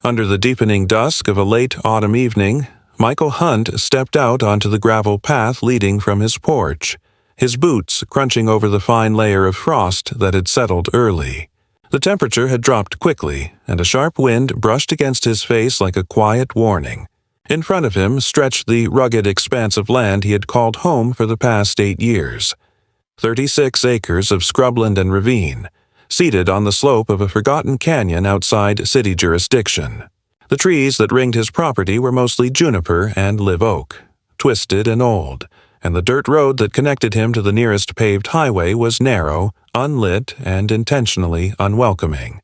Under the deepening dusk of a late autumn evening, Michael Hunt stepped out onto the gravel path leading from his porch, his boots crunching over the fine layer of frost that had settled early. The temperature had dropped quickly, and a sharp wind brushed against his face like a quiet warning. In front of him stretched the rugged expanse of land he had called home for the past 8 years. 36 acres of scrubland and ravine, seated on the slope of a forgotten canyon outside city jurisdiction. The trees that ringed his property were mostly juniper and live oak, twisted and old, and the dirt road that connected him to the nearest paved highway was narrow, unlit, and intentionally unwelcoming.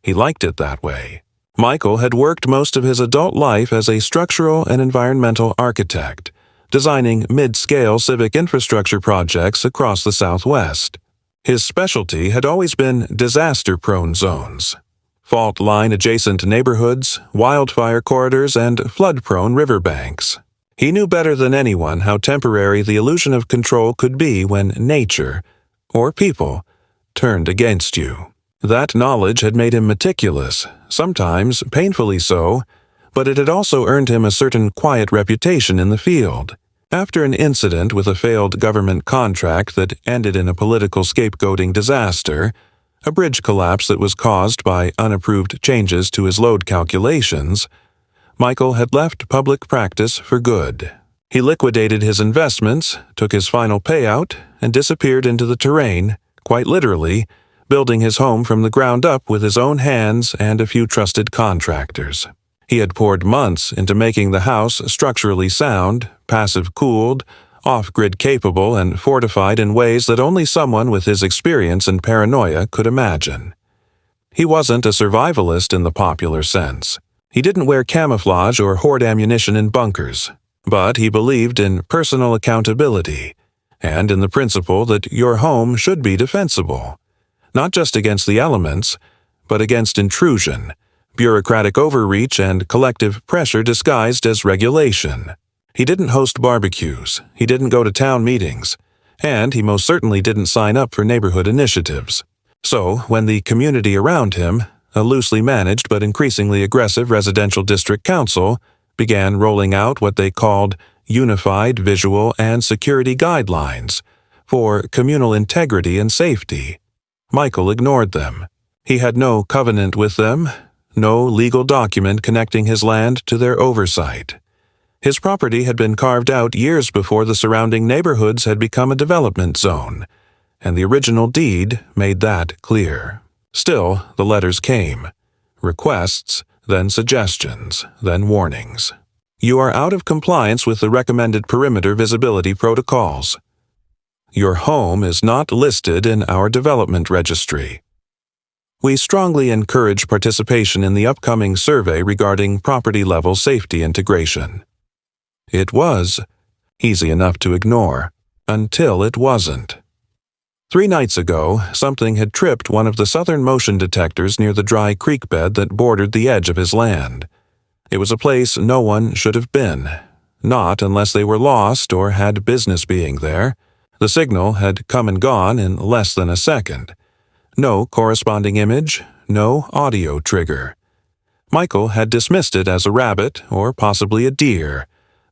He liked it that way. Michael had worked most of his adult life as a structural and environmental architect, designing mid-scale civic infrastructure projects across the Southwest. His specialty had always been disaster-prone zones, fault-line-adjacent neighborhoods, wildfire corridors, and flood-prone riverbanks. He knew better than anyone how temporary the illusion of control could be when nature, or people, turned against you. That knowledge had made him meticulous, sometimes painfully so, but it had also earned him a certain quiet reputation in the field. After an incident with a failed government contract that ended in a political scapegoating disaster, a bridge collapse that was caused by unapproved changes to his load calculations, Michael had left public practice for good. He liquidated his investments, took his final payout, and disappeared into the terrain, quite literally, building his home from the ground up with his own hands and a few trusted contractors. He had poured months into making the house structurally sound, passive-cooled, off-grid capable, and fortified in ways that only someone with his experience and paranoia could imagine. He wasn't a survivalist in the popular sense. He didn't wear camouflage or hoard ammunition in bunkers, but he believed in personal accountability and in the principle that your home should be defensible, not just against the elements, but against intrusion, bureaucratic overreach, and collective pressure disguised as regulation. He didn't host barbecues, he didn't go to town meetings, and he most certainly didn't sign up for neighborhood initiatives. So, when the community around him, a loosely managed but increasingly aggressive residential district council, began rolling out what they called unified visual and security guidelines for communal integrity and safety, Michael ignored them. He had no covenant with them, no legal document connecting his land to their oversight. His property had been carved out years before the surrounding neighborhoods had become a development zone, and the original deed made that clear. Still, the letters came. Requests, then suggestions, then warnings. You are out of compliance with the recommended perimeter visibility protocols. Your home is not listed in our development registry. We strongly encourage participation in the upcoming survey regarding property-level safety integration. It was easy enough to ignore, until it wasn't. 3 nights ago, something had tripped one of the southern motion detectors near the dry creek bed that bordered the edge of his land. It was a place no one should have been, not unless they were lost or had business being there. The signal had come and gone in less than a second. No corresponding image, no audio trigger. Michael had dismissed it as a rabbit or possibly a deer,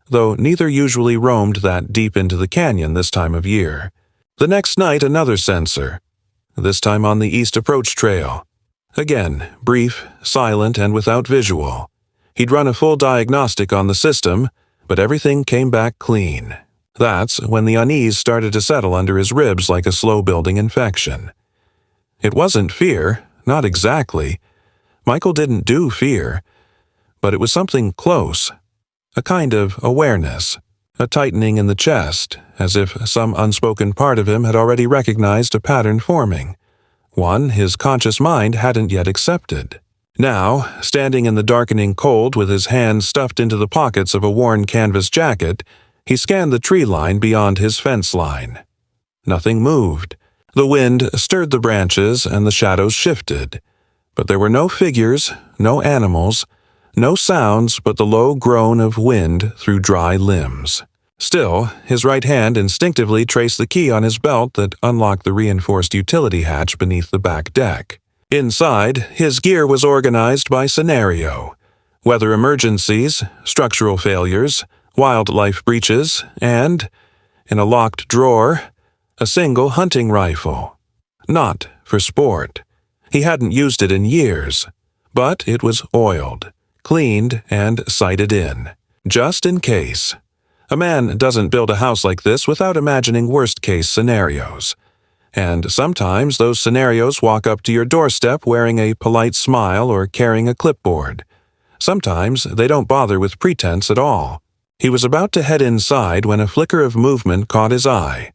though neither usually roamed that deep into the canyon this time of year. The next night, another sensor, this time on the East Approach Trail. Again, brief, silent, and without visual. He'd run a full diagnostic on the system, but everything came back clean. That's when the unease started to settle under his ribs like a slow-building infection. It wasn't fear, not exactly. Michael didn't do fear, but it was something close, a kind of awareness, a tightening in the chest, as if some unspoken part of him had already recognized a pattern forming, one his conscious mind hadn't yet accepted. Now, standing in the darkening cold with his hands stuffed into the pockets of a worn canvas jacket, he scanned the tree line beyond his fence line. Nothing moved. The wind stirred the branches and the shadows shifted, but there were no figures, no animals, no sounds but the low groan of wind through dry limbs. Still, his right hand instinctively traced the key on his belt that unlocked the reinforced utility hatch beneath the back deck. Inside, his gear was organized by scenario: weather emergencies, structural failures, wildlife breaches, and, in a locked drawer, a single hunting rifle. Not for sport. He hadn't used it in years, but it was oiled, cleaned, and sighted in, just in case. A man doesn't build a house like this without imagining worst-case scenarios. And sometimes those scenarios walk up to your doorstep wearing a polite smile or carrying a clipboard. Sometimes they don't bother with pretense at all. He was about to head inside when a flicker of movement caught his eye.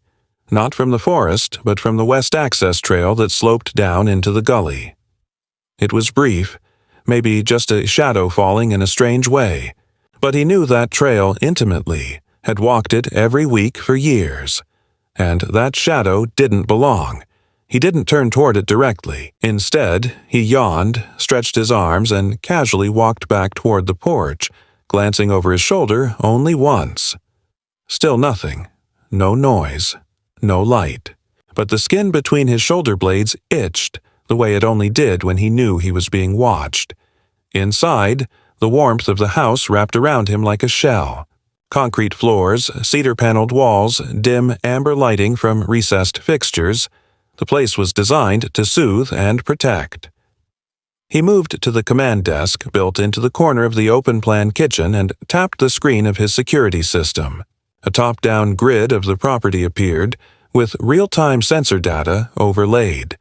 Not from the forest, but from the west access trail that sloped down into the gully. It was brief, maybe just a shadow falling in a strange way, but he knew that trail intimately, had walked it every week for years. And that shadow didn't belong. He didn't turn toward it directly. Instead, he yawned, stretched his arms, and casually walked back toward the porch, glancing over his shoulder only once. Still nothing. No noise. No light. But the skin between his shoulder blades itched, the way it only did when he knew he was being watched. Inside, the warmth of the house wrapped around him like a shell. Concrete floors, cedar-paneled walls, dim amber lighting from recessed fixtures. The place was designed to soothe and protect. He moved to the command desk built into the corner of the open-plan kitchen and tapped the screen of his security system. A top-down grid of the property appeared, with real-time sensor data overlaid.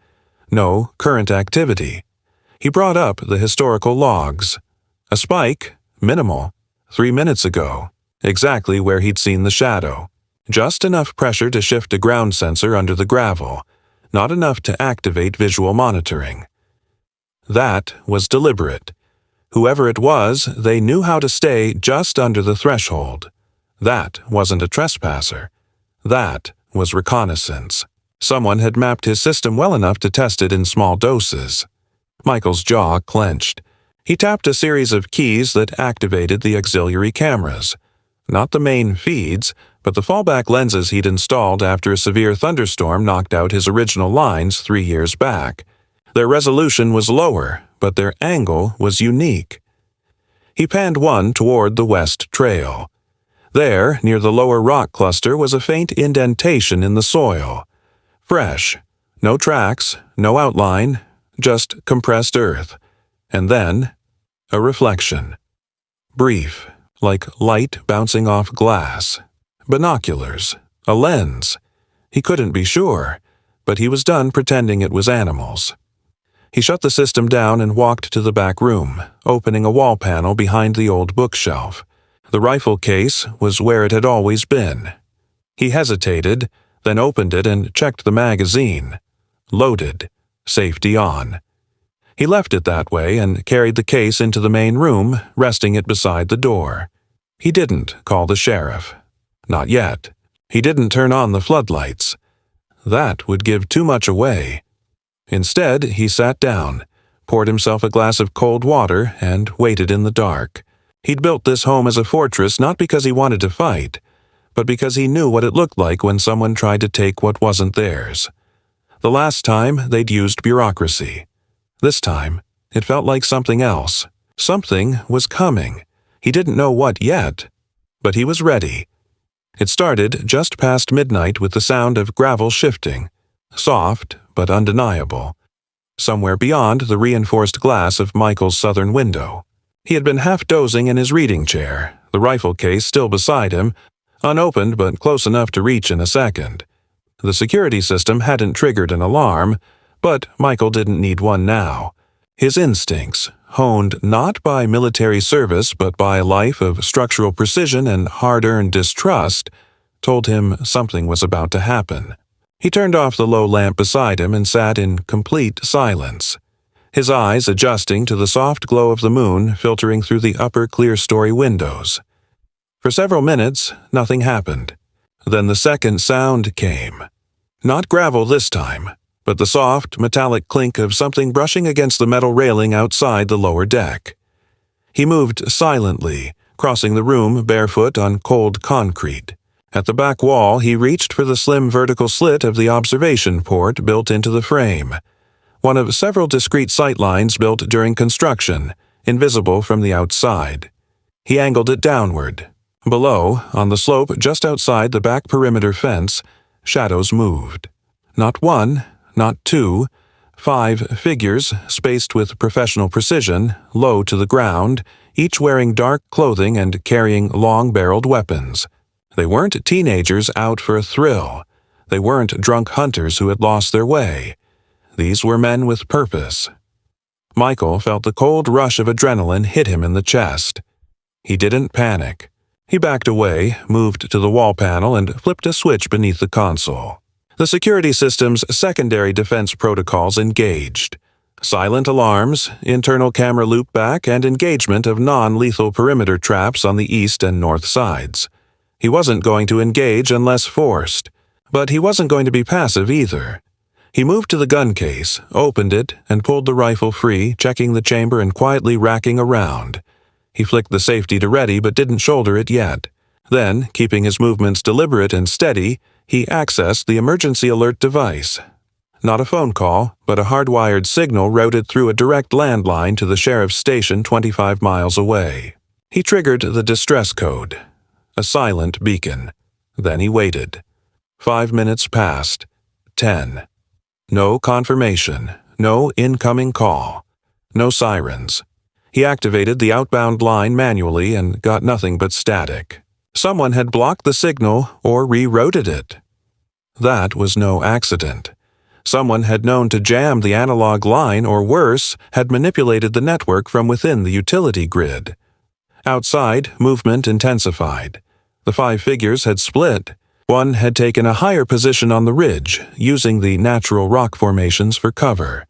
No current activity. He brought up the historical logs. A spike, minimal, 3 minutes ago. Exactly where he'd seen the shadow. Just enough pressure to shift a ground sensor under the gravel, not enough to activate visual monitoring. That was deliberate. Whoever it was, they knew how to stay just under the threshold. That wasn't a trespasser. That was reconnaissance. Someone had mapped his system well enough to test it in small doses. Michael's jaw clenched. He tapped a series of keys that activated the auxiliary cameras. Not the main feeds, but the fallback lenses he'd installed after a severe thunderstorm knocked out his original lines 3 years back. Their resolution was lower, but their angle was unique. He panned one toward the west trail. There, near the lower rock cluster, was a faint indentation in the soil. Fresh. No tracks, no outline, just compressed earth. And then, a reflection. Brief. Like light bouncing off glass. Binoculars. A lens. He couldn't be sure, but he was done pretending it was animals. He shut the system down and walked to the back room, opening a wall panel behind the old bookshelf. The rifle case was where it had always been. He hesitated, then opened it and checked the magazine. Loaded. Safety on. He left it that way and carried the case into the main room, resting it beside the door. He didn't call the sheriff. Not yet. He didn't turn on the floodlights. That would give too much away. Instead, he sat down, poured himself a glass of cold water, and waited in the dark. He'd built this home as a fortress not because he wanted to fight, but because he knew what it looked like when someone tried to take what wasn't theirs. The last time, they'd used bureaucracy. This time, it felt like something else. Something was coming. He didn't know what yet, but he was ready. It started just past midnight with the sound of gravel shifting, soft but undeniable, somewhere beyond the reinforced glass of Michael's southern window. He had been half dozing in his reading chair, the rifle case still beside him, unopened but close enough to reach in a second. The security system hadn't triggered an alarm, but Michael didn't need one now. His instincts, honed not by military service but by a life of structural precision and hard-earned distrust, told him something was about to happen. He turned off the low lamp beside him and sat in complete silence, his eyes adjusting to the soft glow of the moon filtering through the upper clear-story windows. For several minutes, nothing happened. Then the second sound came. Not gravel this time, but the soft, metallic clink of something brushing against the metal railing outside the lower deck. He moved silently, crossing the room barefoot on cold concrete. At the back wall, he reached for the slim vertical slit of the observation port built into the frame. one of several discrete sight lines built during construction, invisible from the outside. He angled it downward. Below, on the slope just outside the back perimeter fence, shadows moved. Not one, not two, 5 figures, spaced with professional precision, low to the ground, each wearing dark clothing and carrying long-barreled weapons. They weren't teenagers out for a thrill. They weren't drunk hunters who had lost their way. These were men with purpose. Michael felt the cold rush of adrenaline hit him in the chest. He didn't panic. He backed away, moved to the wall panel, and flipped a switch beneath the console. The security system's secondary defense protocols engaged. Silent alarms, internal camera loopback, and engagement of non-lethal perimeter traps on the east and north sides. He wasn't going to engage unless forced, but he wasn't going to be passive either. He moved to the gun case, opened it, and pulled the rifle free, checking the chamber and quietly racking around. He flicked the safety to ready but didn't shoulder it yet. Then, keeping his movements deliberate and steady, he accessed the emergency alert device. Not a phone call, but a hardwired signal routed through a direct landline to the sheriff's station 25 miles away. He triggered the distress code. A silent beacon. Then he waited. 5 minutes passed. 10. No confirmation. No incoming call. No sirens. He activated the outbound line manually and got nothing but static. Someone had blocked the signal or rerouted it. That was no accident. Someone had known to jam the analog line or worse, had manipulated the network from within the utility grid. Outside, movement intensified. The 5 figures had split. One had taken a higher position on the ridge, using the natural rock formations for cover.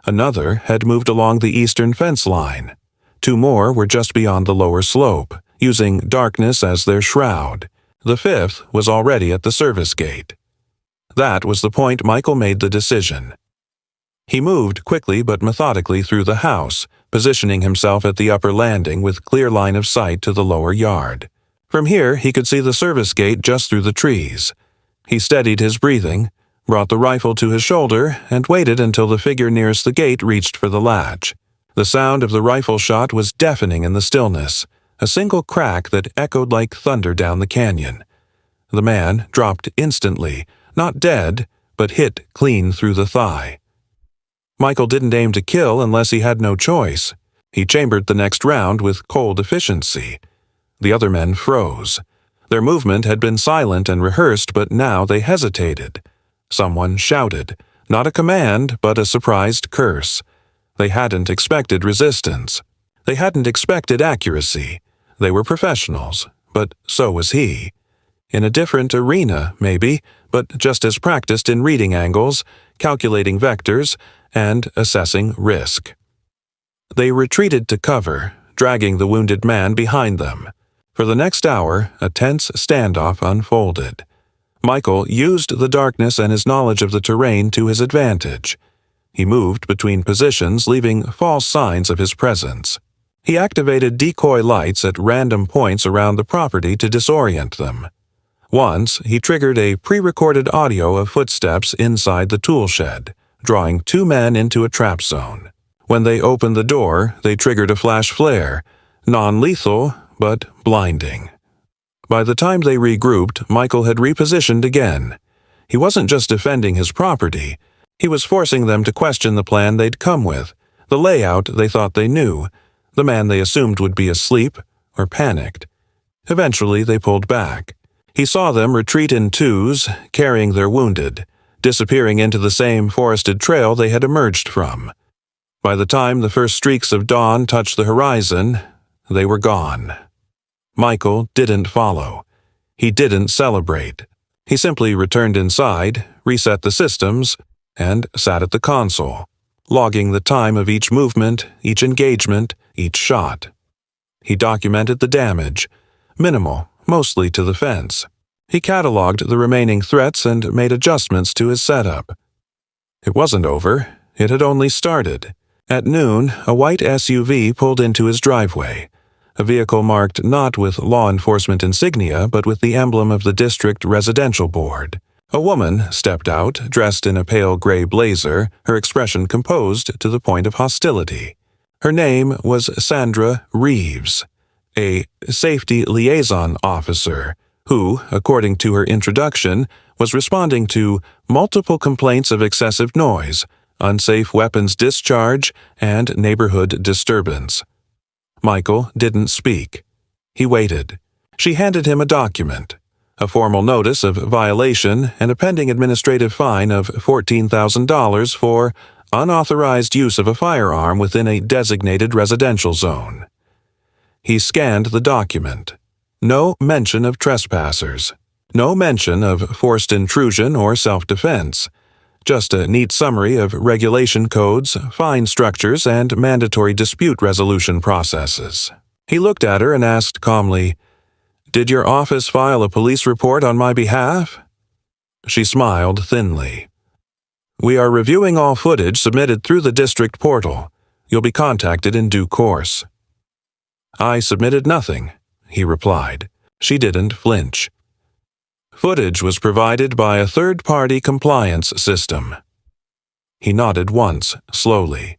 Another had moved along the eastern fence line. 2 more were just beyond the lower slope, using darkness as their shroud. The 5th was already at the service gate. That was the point Michael made the decision. He moved quickly but methodically through the house, positioning himself at the upper landing with clear line of sight to the lower yard. From here, he could see the service gate just through the trees. He steadied his breathing, brought the rifle to his shoulder, and waited until the figure nearest the gate reached for the latch. The sound of the rifle shot was deafening in the stillness, a single crack that echoed like thunder down the canyon. The man dropped instantly, not dead, but hit clean through the thigh. Michael didn't aim to kill unless he had no choice. He chambered the next round with cold efficiency. The other men froze. Their movement had been silent and rehearsed, but now they hesitated. Someone shouted, not a command, but a surprised curse. They hadn't expected resistance. They hadn't expected accuracy. They were professionals, but so was he. In a different arena, maybe, but just as practiced in reading angles, calculating vectors, and assessing risk. They retreated to cover, dragging the wounded man behind them. For the next hour, a tense standoff unfolded. Michael used the darkness and his knowledge of the terrain to his advantage. He moved between positions, leaving false signs of his presence. He activated decoy lights at random points around the property to disorient them. Once, he triggered a pre-recorded audio of footsteps inside the tool shed, drawing 2 men into a trap zone. When they opened the door, they triggered a flash flare, non-lethal, but blinding. By the time they regrouped, Michael had repositioned again. He wasn't just defending his property. He was forcing them to question the plan they'd come with, the layout they thought they knew, the man they assumed would be asleep or panicked. Eventually, they pulled back. He saw them retreat in twos, carrying their wounded, disappearing into the same forested trail they had emerged from. By the time the first streaks of dawn touched the horizon, they were gone. Michael didn't follow. He didn't celebrate. He simply returned inside, reset the systems, and sat at the console, logging the time of each movement, each engagement, each shot. He documented the damage, minimal, mostly to the fence. He cataloged the remaining threats and made adjustments to his setup. It wasn't over. It had only started. At noon, a white SUV pulled into his driveway, a vehicle marked not with law enforcement insignia but with the emblem of the district residential board. A woman stepped out, dressed in a pale gray blazer, her expression composed to the point of hostility. Her name was Sandra Reeves, a safety liaison officer who, according to her introduction, was responding to multiple complaints of excessive noise, unsafe weapons discharge, and neighborhood disturbance. Michael didn't speak. He waited. She handed him a document, a formal notice of violation and a pending administrative fine of $14,000 for unauthorized use of a firearm within a designated residential zone. He scanned the document. No mention of trespassers. No mention of forced intrusion or self-defense. Just a neat summary of regulation codes, fine structures, and mandatory dispute resolution processes. He looked at her and asked calmly, "Did your office file a police report on my behalf?" She smiled thinly. "We are reviewing all footage submitted through the district portal. You'll be contacted in due course." "I submitted nothing," he replied. She didn't flinch. Footage was provided by a third-party compliance system. He nodded once, slowly.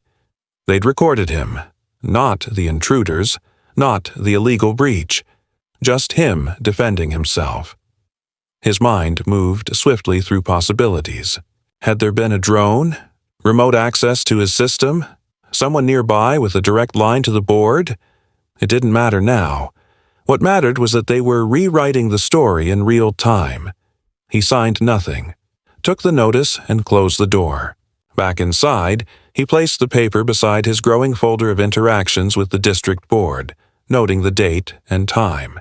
They'd recorded him. Not the intruders, not the illegal breach. Just him defending himself. His mind moved swiftly through possibilities. Had there been a drone? Remote access to his system? Someone nearby with a direct line to the board? It didn't matter now. What mattered was that they were rewriting the story in real time. He signed nothing, took the notice, and closed the door. Back inside, he placed the paper beside his growing folder of interactions with the district board, noting the date and time.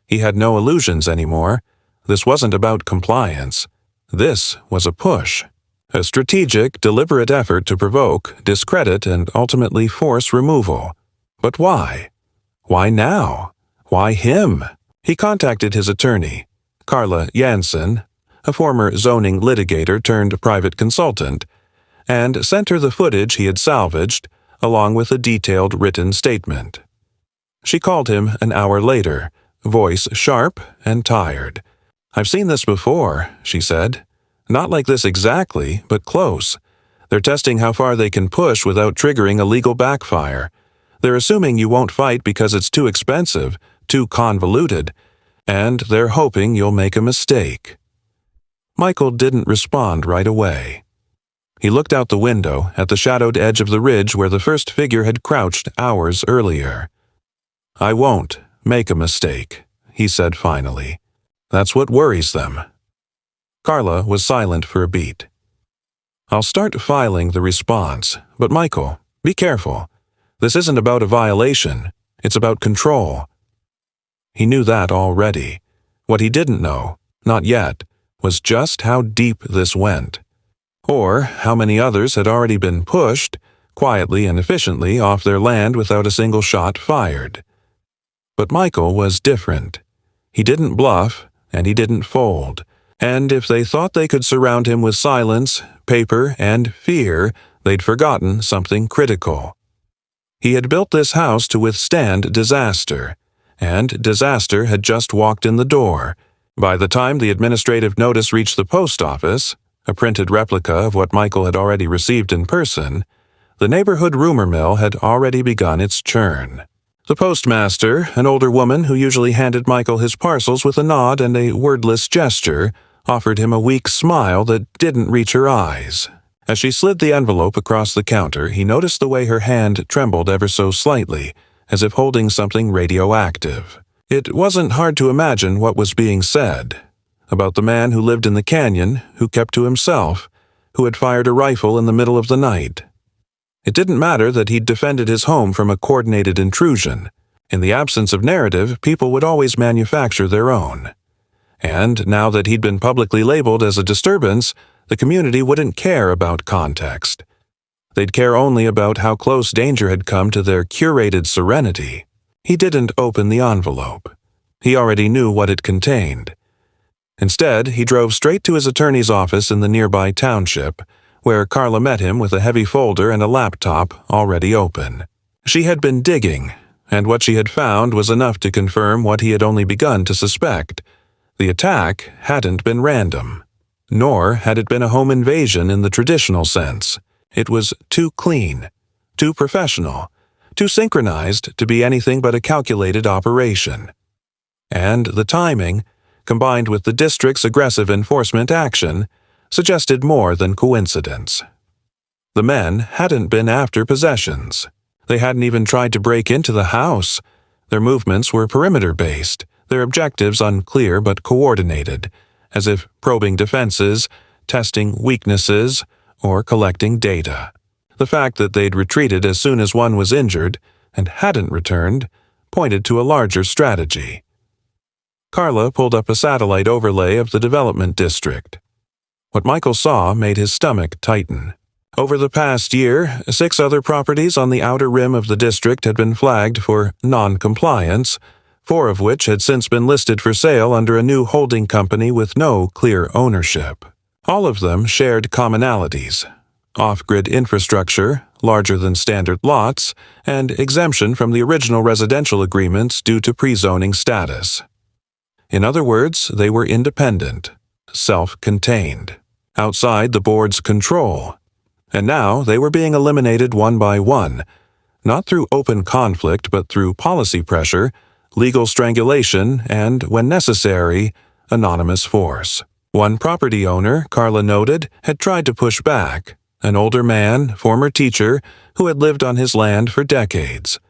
He had no illusions anymore. This wasn't about compliance. This was a push. A strategic, deliberate effort to provoke, discredit, and ultimately force removal. But why? Why now? Why him? He contacted his attorney, Carla Jansen, a former zoning litigator turned private consultant, and sent her the footage he had salvaged, along with a detailed written statement. She called him an hour later, voice sharp and tired. "I've seen this before," she said. "Not like this exactly, but close. They're testing how far they can push without triggering a legal backfire. They're assuming you won't fight because it's too expensive, too convoluted, and they're hoping you'll make a mistake." Michael didn't respond right away. He looked out the window at the shadowed edge of the ridge where the first figure had crouched hours earlier. "I won't make a mistake," he said finally. "That's what worries them." Carla was silent for a beat. "I'll start filing the response, but Michael, be careful. This isn't about a violation. It's about control." He knew that already. What he didn't know, not yet, was just how deep this went. Or how many others had already been pushed, quietly and efficiently, off their land without a single shot fired. But Michael was different. He didn't bluff, and he didn't fold. And if they thought they could surround him with silence, paper, and fear, they'd forgotten something critical. He had built this house to withstand disaster, and disaster had just walked in the door. By the time the administrative notice reached the post office, a printed replica of what Michael had already received in person, the neighborhood rumor mill had already begun its churn. The postmaster, an older woman who usually handed Michael his parcels with a nod and a wordless gesture, offered him a weak smile that didn't reach her eyes. As she slid the envelope across the counter, he noticed the way her hand trembled ever so slightly, as if holding something radioactive. It wasn't hard to imagine what was being said. About the man who lived in the canyon, who kept to himself, who had fired a rifle in the middle of the night. It didn't matter that he'd defended his home from a coordinated intrusion. In the absence of narrative, people would always manufacture their own. And now that he'd been publicly labeled as a disturbance, the community wouldn't care about context. They'd care only about how close danger had come to their curated serenity. He didn't open the envelope. He already knew what it contained. Instead, he drove straight to his attorney's office in the nearby township, where Carla met him with a heavy folder and a laptop already open. She had been digging, and what she had found was enough to confirm what he had only begun to suspect. The attack hadn't been random. Nor had it been a home invasion in the traditional sense. It was too clean, too professional, too synchronized to be anything but a calculated operation. And the timing, combined with the district's aggressive enforcement action, suggested more than coincidence. The men hadn't been after possessions. They hadn't even tried to break into the house. Their movements were perimeter-based, their objectives unclear but coordinated, as if probing defenses, testing weaknesses, or collecting data. The fact that they'd retreated as soon as one was injured, and hadn't returned, pointed to a larger strategy. Carla pulled up a satellite overlay of the development district. What Michael saw made his stomach tighten. Over the past year, 6 other properties on the outer rim of the district had been flagged for non-compliance, 4 of which had since been listed for sale under a new holding company with no clear ownership. All of them shared commonalities: off-grid infrastructure, larger than standard lots, and exemption from the original residential agreements due to pre-zoning status. In other words, they were independent, self-contained, outside the board's control. And now they were being eliminated one by one, not through open conflict but through policy pressure, legal strangulation, and, when necessary, anonymous force. One property owner, Carla noted, had tried to push back, an older man, former teacher, who had lived on his land for decades.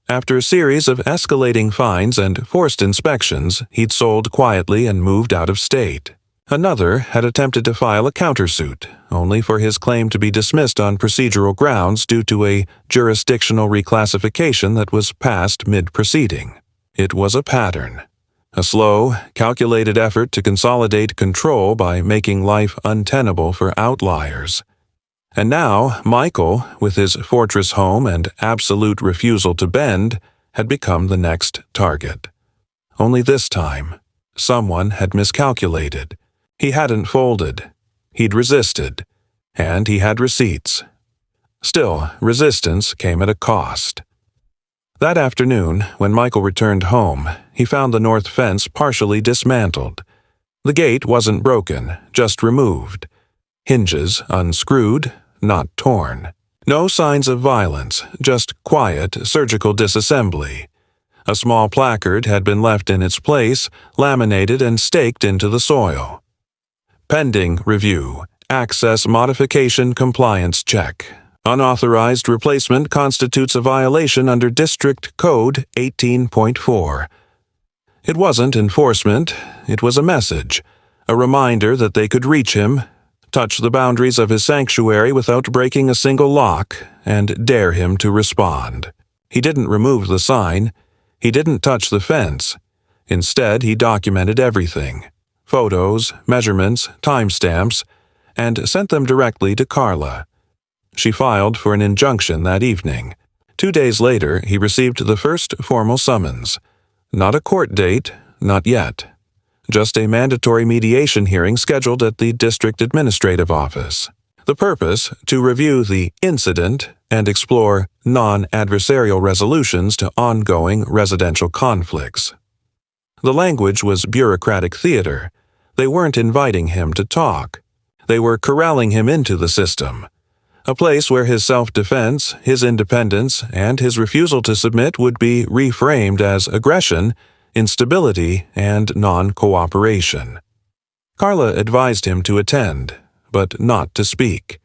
After a series of escalating fines and forced inspections, he'd sold quietly and moved out of state. Another had attempted to file a countersuit, only for his claim to be dismissed on procedural grounds due to a jurisdictional reclassification that was passed mid-proceeding. It was a pattern. A slow, calculated effort to consolidate control by making life untenable for outliers. And now, Michael, with his fortress home and absolute refusal to bend, had become the next target. Only this time, someone had miscalculated. He hadn't folded. He'd resisted. And he had receipts. Still, resistance came at a cost. That afternoon, when Michael returned home, he found the north fence partially dismantled. The gate wasn't broken, just removed. Hinges unscrewed, not torn. No signs of violence, just quiet surgical disassembly. A small placard had been left in its place, laminated and staked into the soil. Pending review. Access modification compliance check. Unauthorized replacement constitutes a violation under District Code 18.4. It wasn't enforcement, it was a message, a reminder that they could reach him, touch the boundaries of his sanctuary without breaking a single lock, and dare him to respond. He didn't remove the sign. He didn't touch the fence. Instead, he documented everything: photos, measurements, timestamps, and sent them directly to Carla. She filed for an injunction that evening. 2 days later, he received the first formal summons. Not a court date, not yet. Just a mandatory mediation hearing scheduled at the district administrative office. The purpose, to review the incident and explore non-adversarial resolutions to ongoing residential conflicts. The language was bureaucratic theater. They weren't inviting him to talk. They were corralling him into the system. A place where his self-defense, his independence, and his refusal to submit would be reframed as aggression, instability, and non-cooperation. Carla advised him to attend, but not to speak.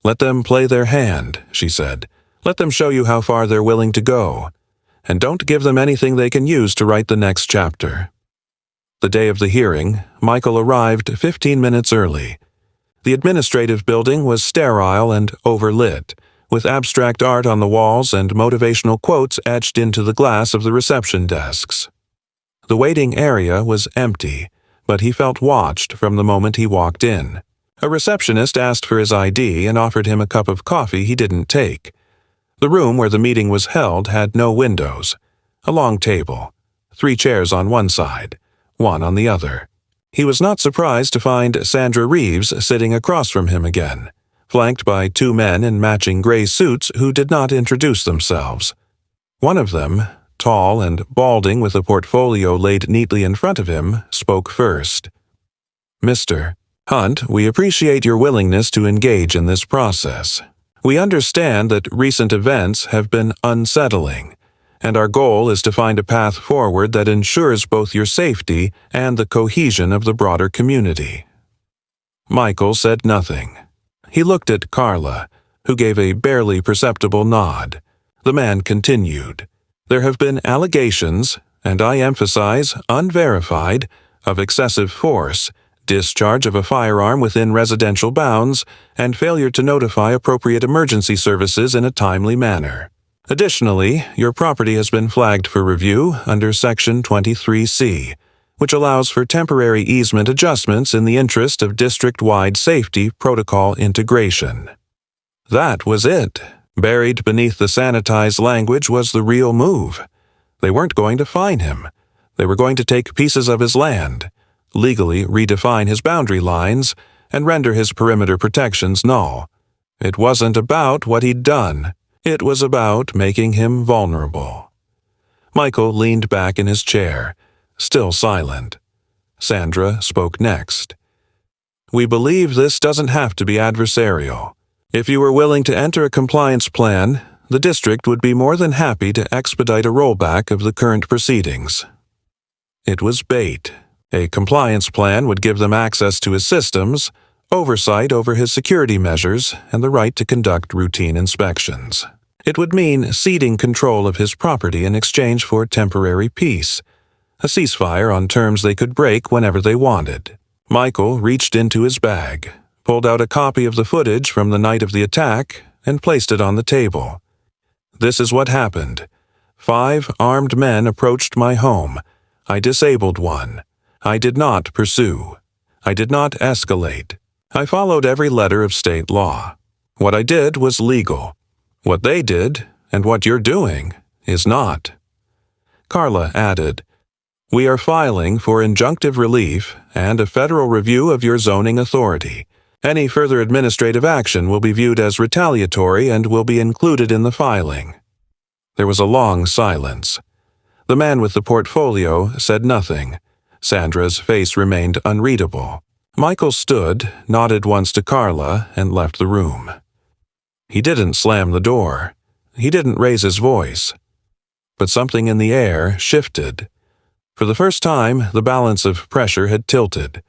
Let them play their hand, she said. Let them show you how far they're willing to go. And don't give them anything they can use to write the next chapter. The day of the hearing, Michael arrived 15 minutes early. The administrative building was sterile and overlit, with abstract art on the walls and motivational quotes etched into the glass of the reception desks. The waiting area was empty, but he felt watched from the moment he walked in. A receptionist asked for his ID and offered him a cup of coffee he didn't take. The room where the meeting was held had no windows. A long table, 3 chairs on one side, 1 on the other. He was not surprised to find Sandra Reeves sitting across from him again, flanked by 2 men in matching gray suits who did not introduce themselves. One of them, tall and balding with a portfolio laid neatly in front of him, spoke first. "Mister, Hunt, we appreciate your willingness to engage in this process. We understand that recent events have been unsettling, and our goal is to find a path forward that ensures both your safety and the cohesion of the broader community. Michael said nothing. He looked at Carla, who gave a barely perceptible nod. The man continued. There have been allegations, and I emphasize unverified, of excessive force, discharge of a firearm within residential bounds, and failure to notify appropriate emergency services in a timely manner. Additionally, your property has been flagged for review under Section 23C, which allows for temporary easement adjustments in the interest of district-wide safety protocol integration. That was it. Buried beneath the sanitized language was the real move. They weren't going to fine him. They were going to take pieces of his land, legally redefine his boundary lines, and render his perimeter protections null. It wasn't about what he'd done. It was about making him vulnerable. Michael leaned back in his chair, still silent. Sandra spoke next. We believe this doesn't have to be adversarial. If you were willing to enter a compliance plan, the district would be more than happy to expedite a rollback of the current proceedings. It was bait. A compliance plan would give them access to his systems, oversight over his security measures, and the right to conduct routine inspections. It would mean ceding control of his property in exchange for temporary peace, a ceasefire on terms they could break whenever they wanted. Michael reached into his bag, pulled out a copy of the footage from the night of the attack, and placed it on the table. This is what happened. 5 armed men approached my home. I disabled one. I did not pursue. I did not escalate. I followed every letter of state law. What I did was legal. What they did, and what you're doing, is not. Carla added, We are filing for injunctive relief and a federal review of your zoning authority. Any further administrative action will be viewed as retaliatory and will be included in the filing. There was a long silence. The man with the portfolio said nothing. Sandra's face remained unreadable. Michael stood, nodded once to Carla, and left the room. He didn't slam the door. He didn't raise his voice. But something in the air shifted. For the first time, the balance of pressure had tilted.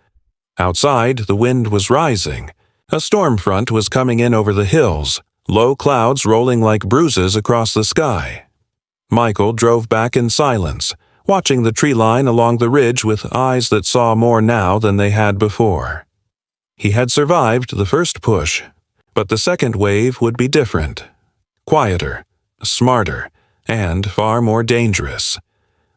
Outside, the wind was rising. A storm front was coming in over the hills, low clouds rolling like bruises across the sky. Michael drove back in silence, watching the tree line along the ridge with eyes that saw more now than they had before. He had survived the first push, but the second wave would be different. Quieter, smarter, and far more dangerous.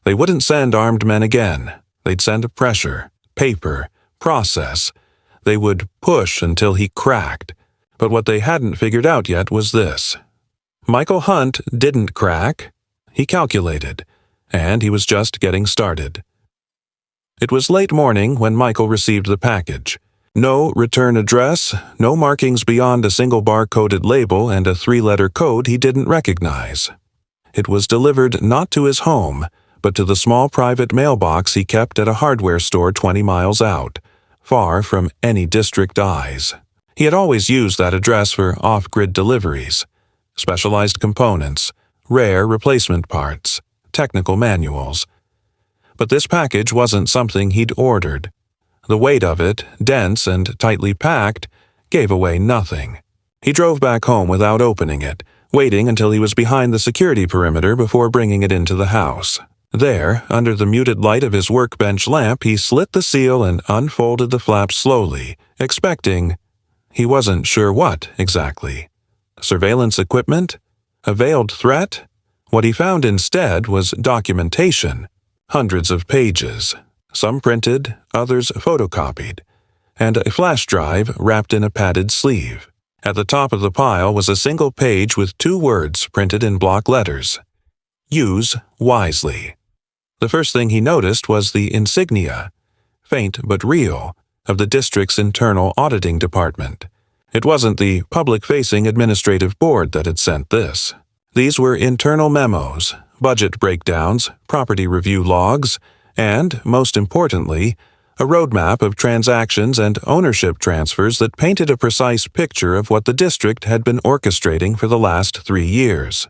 They wouldn't send armed men again. They'd send a pressure, paper, process. They would push until he cracked. But what they hadn't figured out yet was this. Michael Hunt didn't crack. He calculated, and he was just getting started. It was late morning when Michael received the package. No return address, no markings beyond a single bar-coded label and a 3-letter code he didn't recognize. It was delivered not to his home, but to the small private mailbox he kept at a hardware store 20 miles out, far from any district eyes. He had always used that address for off-grid deliveries, specialized components, rare replacement parts, technical manuals. But this package wasn't something he'd ordered. The weight of it, dense and tightly packed, gave away nothing. He drove back home without opening it, waiting until he was behind the security perimeter before bringing it into the house. There, under the muted light of his workbench lamp, he slit the seal and unfolded the flap slowly, expecting, he wasn't sure what exactly. Surveillance equipment? A veiled threat? What he found instead was documentation. Hundreds of pages, some printed, others photocopied, and a flash drive wrapped in a padded sleeve. At the top of the pile was a single page with 2 words printed in block letters. Use wisely. The first thing he noticed was the insignia, faint but real, of the district's internal auditing department. It wasn't the public-facing administrative board that had sent this. These were internal memos, budget breakdowns, property review logs, and, most importantly, a roadmap of transactions and ownership transfers that painted a precise picture of what the district had been orchestrating for the last 3 years.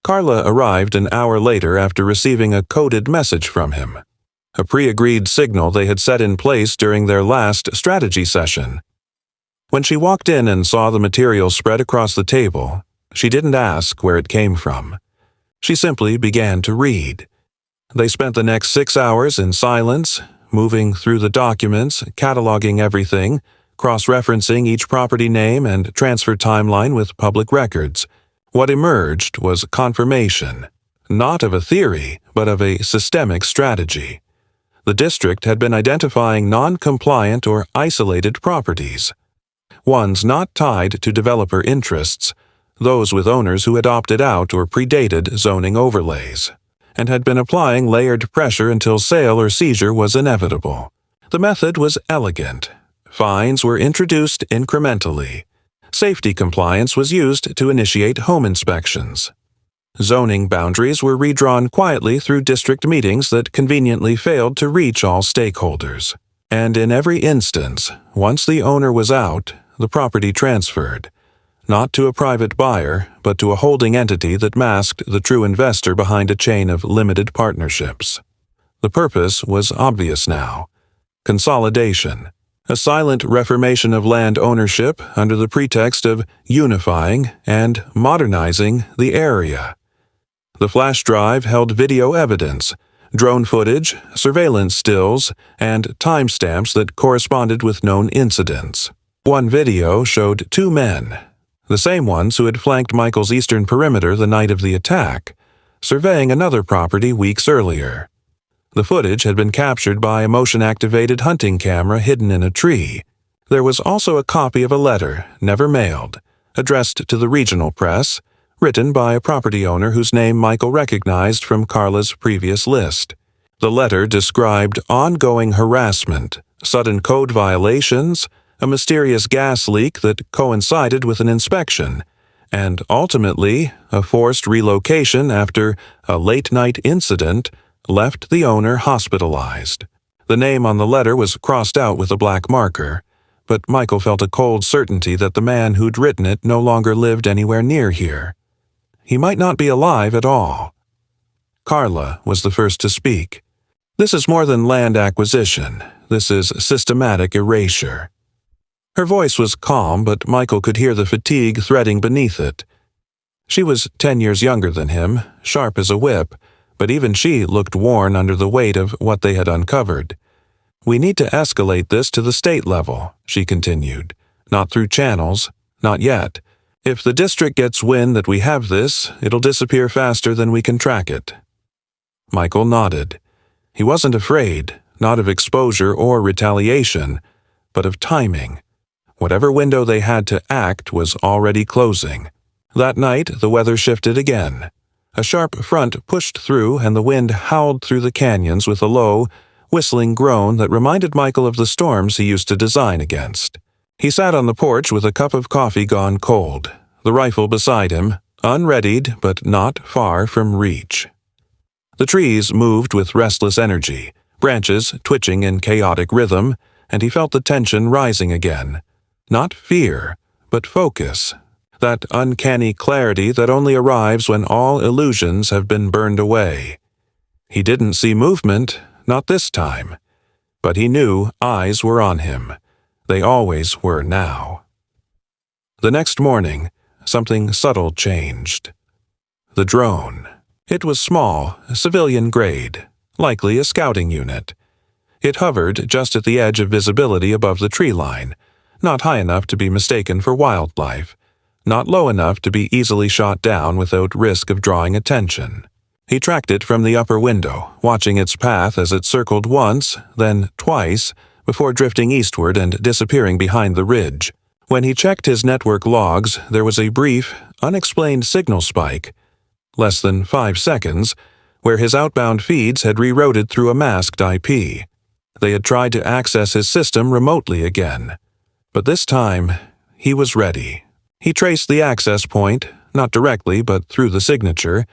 Carla arrived an hour later after receiving a coded message from him, a pre-agreed signal they had set in place during their last strategy session. When she walked in and saw the material spread across the table, she didn't ask where it came from. She simply began to read. They spent the next 6 hours in silence, moving through the documents, cataloging everything, cross-referencing each property name and transfer timeline with public records. What emerged was confirmation, not of a theory, but of a systemic strategy. The district had been identifying non-compliant or isolated properties, ones not tied to developer interests, those with owners who had opted out or predated zoning overlays, and had been applying layered pressure until sale or seizure was inevitable. The method was elegant. Fines were introduced incrementally. Safety compliance was used to initiate home inspections. Zoning boundaries were redrawn quietly through district meetings that conveniently failed to reach all stakeholders. And in every instance, once the owner was out, the property transferred, not to a private buyer, but to a holding entity that masked the true investor behind a chain of limited partnerships. The purpose was obvious now: consolidation, a silent reformation of land ownership under the pretext of unifying and modernizing the area. The flash drive held video evidence, drone footage, surveillance stills, and timestamps that corresponded with known incidents. One video showed 2 men, the same ones who had flanked Michael's eastern perimeter the night of the attack, surveying another property weeks earlier. The footage had been captured by a motion-activated hunting camera hidden in a tree. There was also a copy of a letter, never mailed, addressed to the regional press, written by a property owner whose name Michael recognized from Carla's previous list. The letter described ongoing harassment, sudden code violations, a mysterious gas leak that coincided with an inspection, and ultimately a forced relocation after a late-night incident left the owner hospitalized. The name on the letter was crossed out with a black marker, but Michael felt a cold certainty that the man who'd written it no longer lived anywhere near here. He might not be alive at all. Carla was the first to speak. "This is more than land acquisition. This is systematic erasure." Her voice was calm, but Michael could hear the fatigue threading beneath it. She was 10 years younger than him, sharp as a whip, but even she looked worn under the weight of what they had uncovered. "We need to escalate this to the state level," she continued. "Not through channels, not yet. If the district gets wind that we have this, it'll disappear faster than we can track it." Michael nodded. He wasn't afraid, not of exposure or retaliation, but of timing. Whatever window they had to act was already closing. That night, the weather shifted again. A sharp front pushed through, and the wind howled through the canyons with a low, whistling groan that reminded Michael of the storms he used to design against. He sat on the porch with a cup of coffee gone cold, the rifle beside him, unreadied but not far from reach. The trees moved with restless energy, branches twitching in chaotic rhythm, and he felt the tension rising again. Not fear, but focus. That uncanny clarity that only arrives when all illusions have been burned away. He didn't see movement, not this time. But he knew eyes were on him. They always were now. The next morning, something subtle changed. The drone. It was small, civilian grade, likely a scouting unit. It hovered just at the edge of visibility above the tree line, not high enough to be mistaken for wildlife, not low enough to be easily shot down without risk of drawing attention. He tracked it from the upper window, watching its path as it circled once, then twice, before drifting eastward and disappearing behind the ridge. When he checked his network logs, there was a brief, unexplained signal spike, less than 5 seconds, where his outbound feeds had rerouted through a masked IP. They had tried to access his system remotely again. But this time, he was ready. He traced the access point, not directly but through the signature,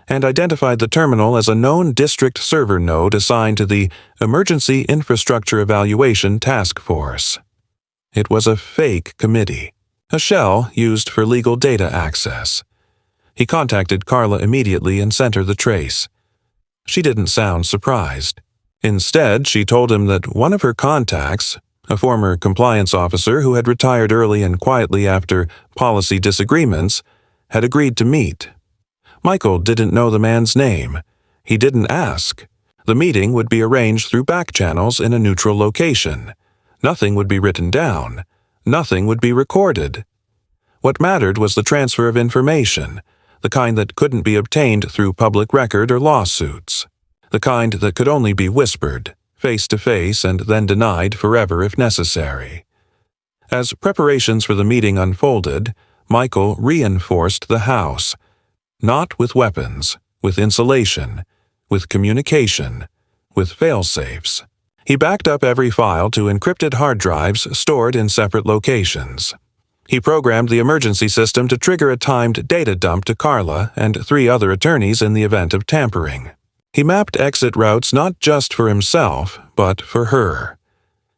and identified the terminal as a known district server node assigned to the Emergency Infrastructure Evaluation Task Force. It was a fake committee, a shell used for legal data access. He contacted Carla immediately and sent her the trace. She didn't sound surprised. Instead, she told him that one of her contacts, a former compliance officer who had retired early and quietly after policy disagreements, had agreed to meet. Michael didn't know the man's name. He didn't ask. The meeting would be arranged through back channels in a neutral location. Nothing would be written down. Nothing would be recorded. What mattered was the transfer of information, the kind that couldn't be obtained through public record or lawsuits, the kind that could only be whispered, face to face, and then denied forever if necessary. As preparations for the meeting unfolded, Michael reinforced the house, not with weapons, with insulation, with communication, with fail-safes. He backed up every file to encrypted hard drives stored in separate locations. He programmed the emergency system to trigger a timed data dump to Carla and 3 other attorneys in the event of tampering. He mapped exit routes not just for himself, but for her.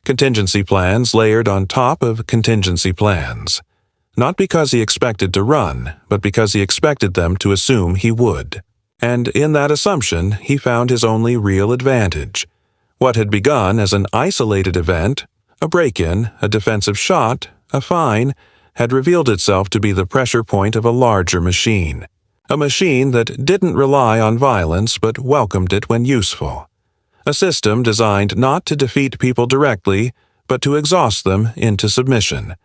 Contingency plans layered on top of contingency plans. Not because he expected to run, but because he expected them to assume he would. And in that assumption, he found his only real advantage. What had begun as an isolated event, a break-in, a defensive shot, a fine, had revealed itself to be the pressure point of a larger machine. A machine that didn't rely on violence but welcomed it when useful. A system designed not to defeat people directly, but to exhaust them into submission.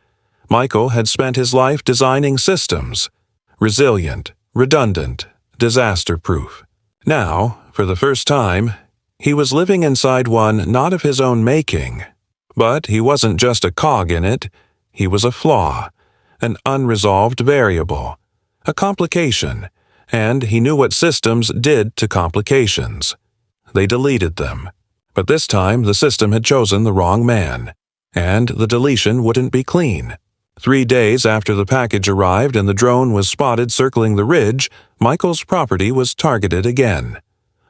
Michael had spent his life designing systems, resilient, redundant, disaster-proof. Now, for the first time, he was living inside one not of his own making. But he wasn't just a cog in it, he was a flaw, an unresolved variable, a complication, and he knew what systems did to complications. They deleted them. But this time the system had chosen the wrong man, and the deletion wouldn't be clean. 3 days after the package arrived and the drone was spotted circling the ridge, Michael's property was targeted again.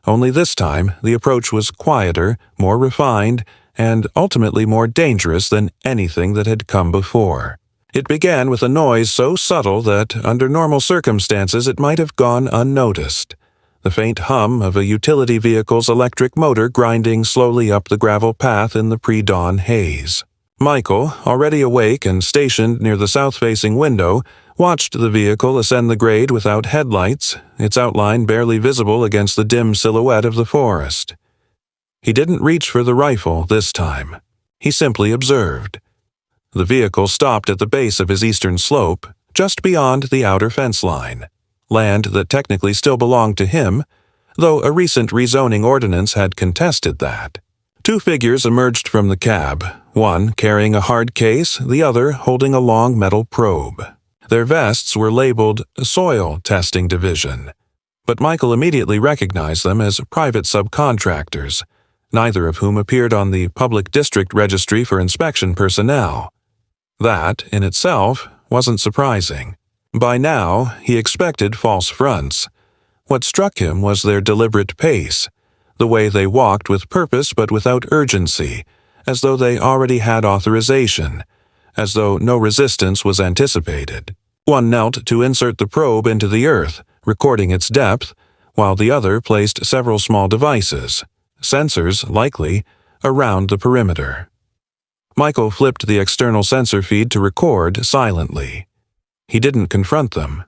Only this time, the approach was quieter, more refined, and ultimately more dangerous than anything that had come before. It began with a noise so subtle that, under normal circumstances, it might have gone unnoticed. The faint hum of a utility vehicle's electric motor grinding slowly up the gravel path in the pre-dawn haze. Michael, already awake and stationed near the south-facing window, watched the vehicle ascend the grade without headlights, its outline barely visible against the dim silhouette of the forest. He didn't reach for the rifle this time. He simply observed. The vehicle stopped at the base of his eastern slope, just beyond the outer fence line, land that technically still belonged to him, though a recent rezoning ordinance had contested that. 2 figures emerged from the cab, one carrying a hard case, the other holding a long metal probe. Their vests were labeled Soil Testing Division, but Michael immediately recognized them as private subcontractors, neither of whom appeared on the Public District Registry for inspection personnel. That, in itself, wasn't surprising. By now, he expected false fronts. What struck him was their deliberate pace, the way they walked with purpose but without urgency, as though they already had authorization, as though no resistance was anticipated. One knelt to insert the probe into the earth, recording its depth, while the other placed several small devices, sensors, likely, around the perimeter. Michael flipped the external sensor feed to record silently. He didn't confront them.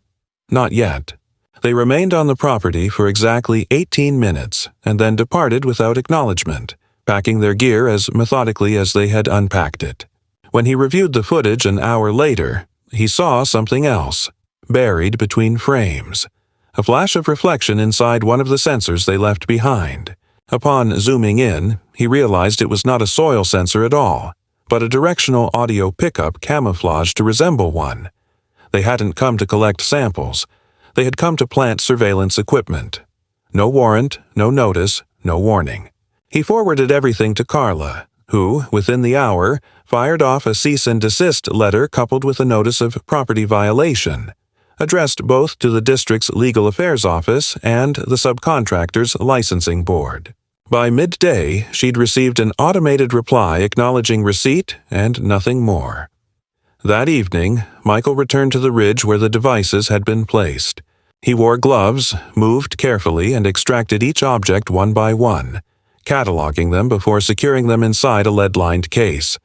Not yet. They remained on the property for exactly 18 minutes and then departed without acknowledgement, packing their gear as methodically as they had unpacked it. When he reviewed the footage an hour later, he saw something else, buried between frames. A flash of reflection inside one of the sensors they left behind. Upon zooming in, he realized it was not a soil sensor at all, but a directional audio pickup camouflaged to resemble one. They hadn't come to collect samples. They had come to plant surveillance equipment. No warrant, no notice, no warning. He forwarded everything to Carla, who, within the hour, fired off a cease and desist letter coupled with a notice of property violation, addressed both to the district's legal affairs office and the subcontractor's licensing board. By midday, she'd received an automated reply acknowledging receipt and nothing more. That evening, Michael returned to the ridge where the devices had been placed. He wore gloves, moved carefully, and extracted each object one by one, cataloging them before securing them inside a lead-lined case.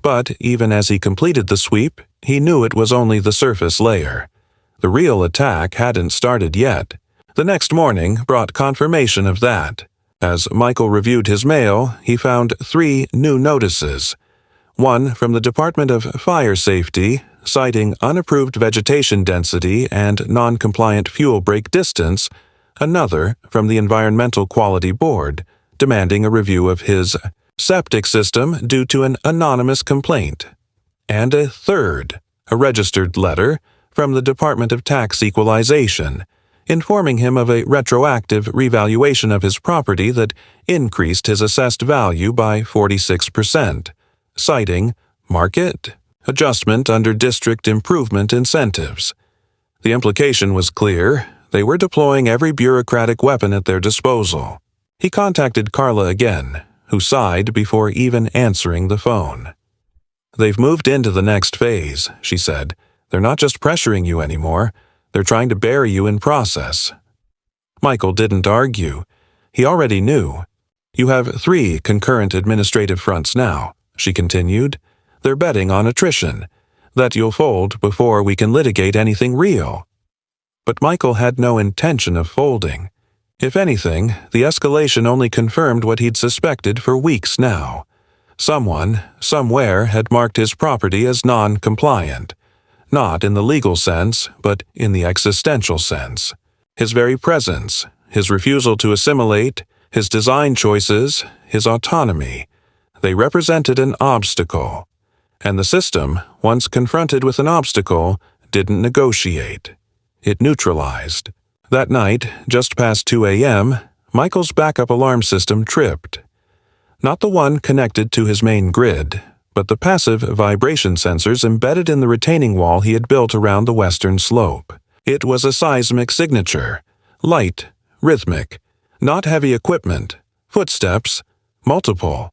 But even as he completed the sweep, he knew it was only the surface layer. The real attack hadn't started yet. The next morning brought confirmation of that. As Michael reviewed his mail, he found 3 new notices. One from the Department of Fire Safety, citing unapproved vegetation density and non-compliant fuel break distance, another from the Environmental Quality Board, demanding a review of his septic system due to an anonymous complaint, and a third, a registered letter from the Department of Tax Equalization, informing him of a retroactive revaluation of his property that increased his assessed value by 46%, citing market adjustment under district improvement incentives. The implication was clear. They were deploying every bureaucratic weapon at their disposal. He contacted Carla again, who sighed before even answering the phone. "They've moved into the next phase," she said. "They're not just pressuring you anymore. They're trying to bury you in process." Michael didn't argue. He already knew. "You have 3 concurrent administrative fronts now," she continued. "They're betting on attrition, that you'll fold before we can litigate anything real." But Michael had no intention of folding. If anything, the escalation only confirmed what he'd suspected for weeks now. Someone, somewhere, had marked his property as non-compliant. Not in the legal sense, but in the existential sense. His very presence, his refusal to assimilate, his design choices, his autonomy, they represented an obstacle. And the system, once confronted with an obstacle, didn't negotiate. It neutralized. That night, just past 2 a.m., Michael's backup alarm system tripped. Not the one connected to his main grid, but the passive vibration sensors embedded in the retaining wall he had built around the western slope. It was a seismic signature, light, rhythmic, not heavy equipment, footsteps, multiple.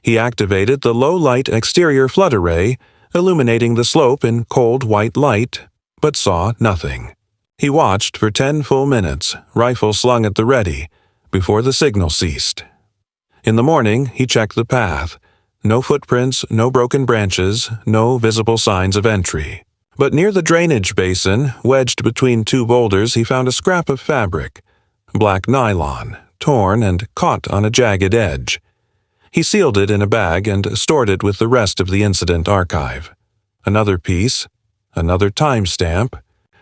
He activated the low-light exterior flood array, illuminating the slope in cold white light, but saw nothing. He watched for 10 full minutes, rifle slung at the ready, before the signal ceased. In the morning, he checked the path. No footprints, no broken branches, no visible signs of entry. But near the drainage basin, wedged between 2 boulders, he found a scrap of fabric, black nylon, torn and caught on a jagged edge. He sealed it in a bag and stored it with the rest of the incident archive. Another piece, another timestamp.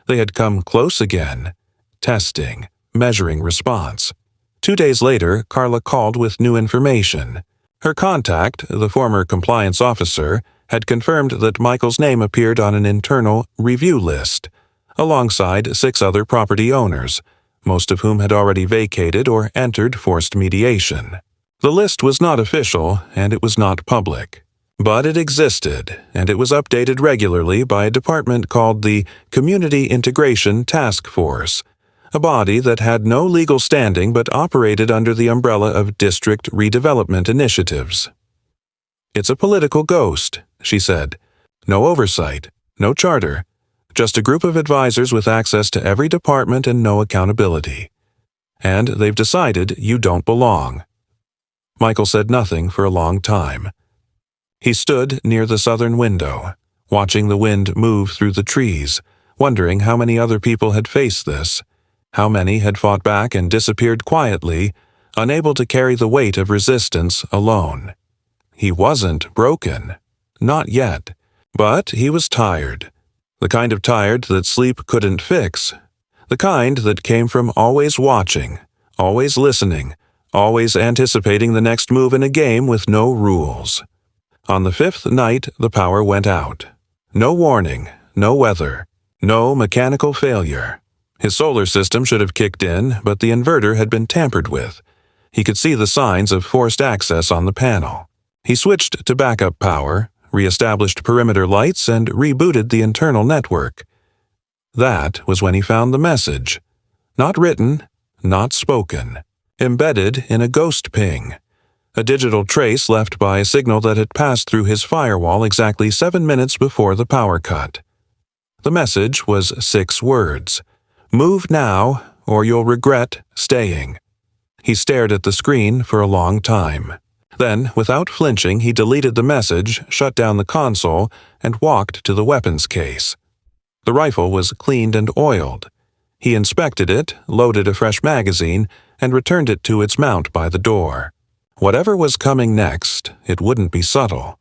They had come close again. Testing, measuring response. 2 days later, Carla called with new information. Her contact, the former compliance officer, had confirmed that Michael's name appeared on an internal review list, alongside 6 other property owners, most of whom had already vacated or entered forced mediation. The list was not official, and it was not public. But it existed, and it was updated regularly by a department called the Community Integration Task Force, a body that had no legal standing but operated under the umbrella of district redevelopment initiatives. "It's a political ghost," she said. "No oversight, no charter, just a group of advisors with access to every department and no accountability. And they've decided you don't belong." Michael said nothing for a long time. He stood near the southern window, watching the wind move through the trees, wondering how many other people had faced this, how many had fought back and disappeared quietly, unable to carry the weight of resistance alone. He wasn't broken. Not yet. But he was tired. The kind of tired that sleep couldn't fix. The kind that came from always watching, always listening, always anticipating the next move in a game with no rules. On the 5th night, the power went out. No warning, no weather, no mechanical failure. His solar system should have kicked in, but the inverter had been tampered with. He could see the signs of forced access on the panel. He switched to backup power, re-established perimeter lights, and rebooted the internal network. That was when he found the message. Not written, not spoken. Embedded in a ghost ping. A digital trace left by a signal that had passed through his firewall exactly 7 minutes before the power cut. The message was 6 words. Move now, or you'll regret staying. He stared at the screen for a long time. Then, without flinching, he deleted the message, shut down the console, and walked to the weapons case. The rifle was cleaned and oiled. He inspected it, loaded a fresh magazine, and returned it to its mount by the door. Whatever was coming next, it wouldn't be subtle.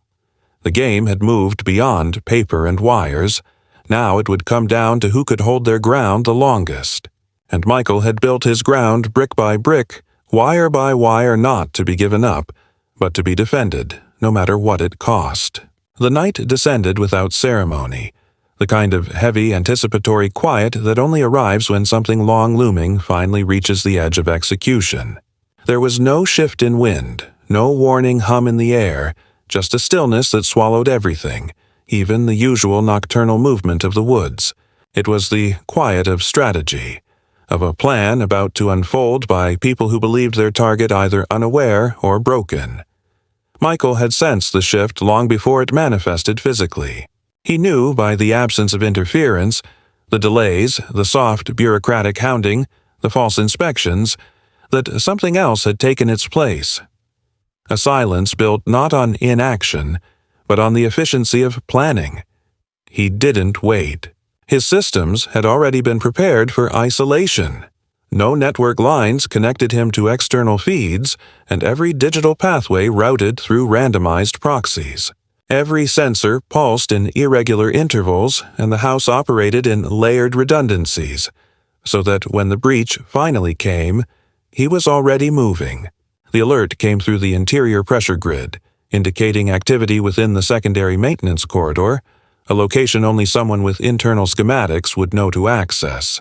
The game had moved beyond paper and wires. Now it would come down to who could hold their ground the longest. And Michael had built his ground brick by brick, wire by wire, not to be given up, but to be defended, no matter what it cost. The night descended without ceremony, the kind of heavy, anticipatory quiet that only arrives when something long-looming finally reaches the edge of execution. There was no shift in wind, no warning hum in the air, just a stillness that swallowed everything, even the usual nocturnal movement of the woods. It was the quiet of strategy, of a plan about to unfold by people who believed their target either unaware or broken. Michael had sensed the shift long before it manifested physically. He knew by the absence of interference, the delays, the soft bureaucratic hounding, the false inspections, that something else had taken its place. A silence built not on inaction, but on the efficiency of planning. He didn't wait. His systems had already been prepared for isolation. No network lines connected him to external feeds, and every digital pathway routed through randomized proxies. Every sensor pulsed in irregular intervals, and the house operated in layered redundancies, so that when the breach finally came, he was already moving. The alert came through the interior pressure grid, indicating activity within the secondary maintenance corridor, a location only someone with internal schematics would know to access.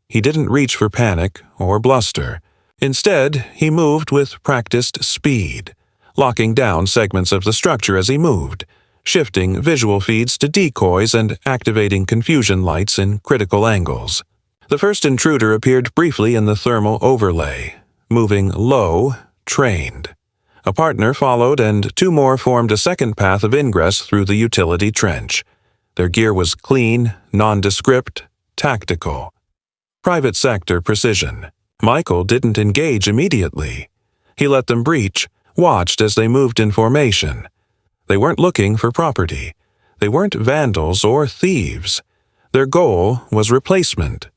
He didn't reach for panic or bluster. Instead, he moved with practiced speed, locking down segments of the structure as he moved, shifting visual feeds to decoys and activating confusion lights in critical angles. The first intruder appeared briefly in the thermal overlay, moving low, trained. A partner followed, and 2 more formed a second path of ingress through the utility trench. Their gear was clean, nondescript, tactical. Private sector precision. Michael didn't engage immediately. He let them breach, watched as they moved in formation. They weren't looking for property. They weren't vandals or thieves. Their goal was replacement.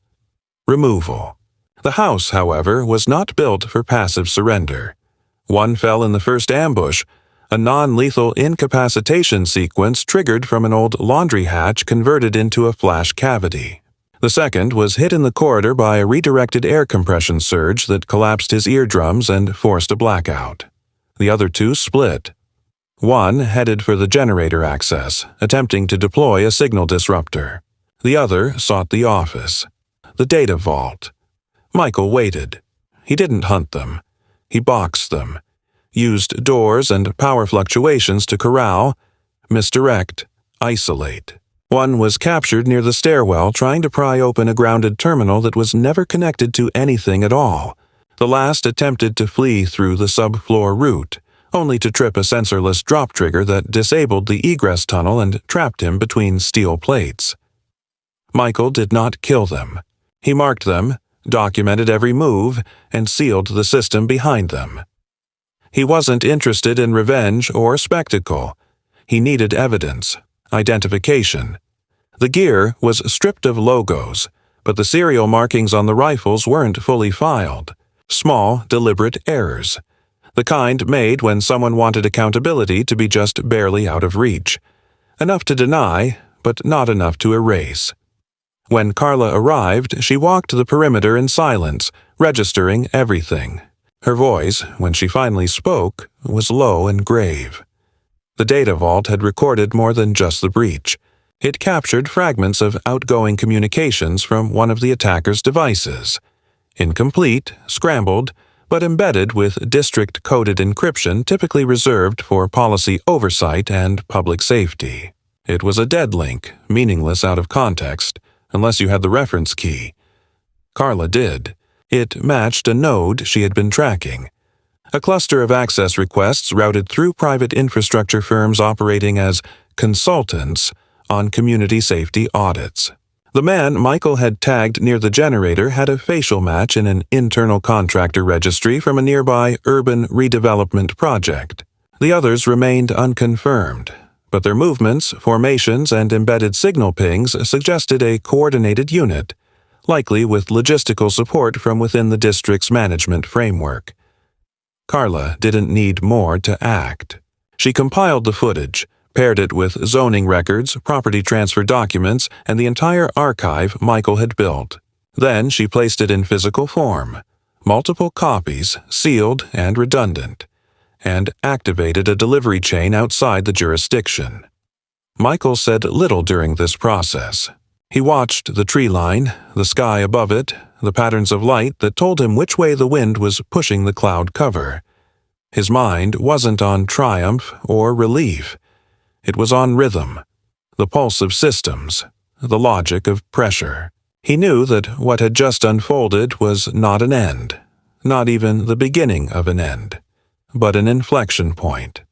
Removal. The house, however, was not built for passive surrender. One fell in the first ambush, a non-lethal incapacitation sequence triggered from an old laundry hatch converted into a flash cavity. The second was hit in the corridor by a redirected air compression surge that collapsed his eardrums and forced a blackout. The other 2 split. One headed for the generator access, attempting to deploy a signal disruptor. The other sought the office, the data vault. Michael waited. He didn't hunt them. He boxed them, used doors and power fluctuations to corral, misdirect, isolate. One was captured near the stairwell trying to pry open a grounded terminal that was never connected to anything at all. The last attempted to flee through the subfloor route, only to trip a sensorless drop trigger that disabled the egress tunnel and trapped him between steel plates. Michael did not kill them. He marked them, documented every move, and sealed the system behind them. He wasn't interested in revenge or spectacle. He needed evidence, identification. The gear was stripped of logos, but the serial markings on the rifles weren't fully filed. Small, deliberate errors. The kind made when someone wanted accountability to be just barely out of reach. Enough to deny, but not enough to erase. When Carla arrived, she walked the perimeter in silence, registering everything. Her voice, when she finally spoke, was low and grave. The data vault had recorded more than just the breach. It captured fragments of outgoing communications from one of the attacker's devices. Incomplete, scrambled, but embedded with district-coded encryption typically reserved for policy oversight and public safety. It was a dead link, meaningless out of context, unless you had the reference key. Carla did. It matched a node she had been tracking. A cluster of access requests routed through private infrastructure firms operating as consultants on community safety audits. The man Michael had tagged near the generator had a facial match in an internal contractor registry from a nearby urban redevelopment project. The others remained unconfirmed, but their movements, formations, and embedded signal pings suggested a coordinated unit, likely with logistical support from within the district's management framework. Carla didn't need more to act. She compiled the footage, paired it with zoning records, property transfer documents, and the entire archive Michael had built. Then she placed it in physical form, multiple copies, sealed and redundant, and activated a delivery chain outside the jurisdiction. Michael said little during this process. He watched the tree line, the sky above it, the patterns of light that told him which way the wind was pushing the cloud cover. His mind wasn't on triumph or relief. It was on rhythm, the pulse of systems, the logic of pressure. He knew that what had just unfolded was not an end, not even the beginning of an end, but an inflection point.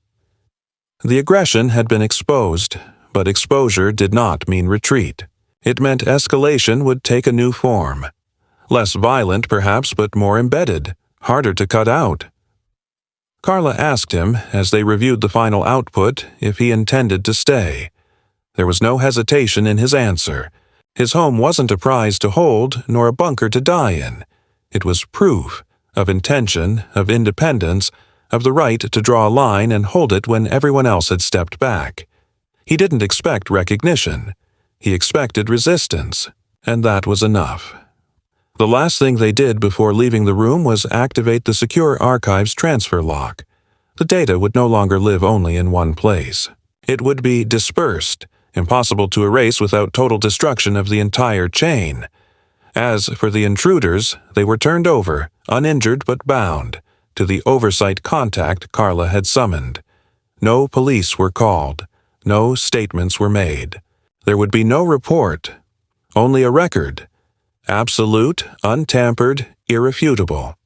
The aggression had been exposed, but exposure did not mean retreat. It meant escalation would take a new form. Less violent, perhaps, but more embedded, harder to cut out. Carla asked him, as they reviewed the final output, if he intended to stay. There was no hesitation in his answer. His home wasn't a prize to hold, nor a bunker to die in. It was proof of intention, of independence, of the right to draw a line and hold it when everyone else had stepped back. He didn't expect recognition. He expected resistance, and that was enough. The last thing they did before leaving the room was activate the secure archive's transfer lock. The data would no longer live only in one place. It would be dispersed, impossible to erase without total destruction of the entire chain. As for the intruders, they were turned over, uninjured but bound, to the oversight contact Carla had summoned. No police were called. No statements were made. There would be no report, only a record. Absolute, untampered, irrefutable.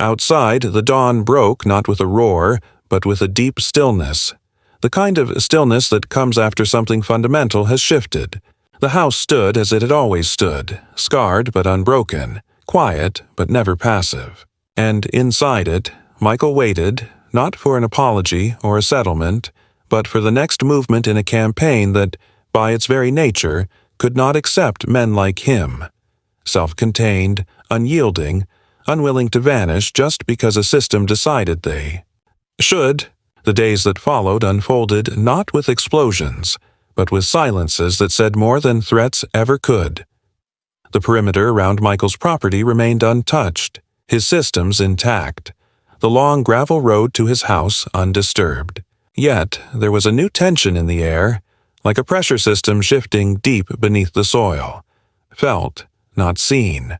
Outside, the dawn broke not with a roar, but with a deep stillness. The kind of stillness that comes after something fundamental has shifted. The house stood as it had always stood, scarred but unbroken, quiet but never passive. And inside it, Michael waited, not for an apology or a settlement, but for the next movement in a campaign that, by its very nature, could not accept men like him. Self-contained, unyielding, unwilling to vanish just because a system decided they should. The days that followed unfolded not with explosions, but with silences that said more than threats ever could. The perimeter around Michael's property remained untouched, his systems intact, the long gravel road to his house undisturbed. Yet there was a new tension in the air, like a pressure system shifting deep beneath the soil, felt, not seen.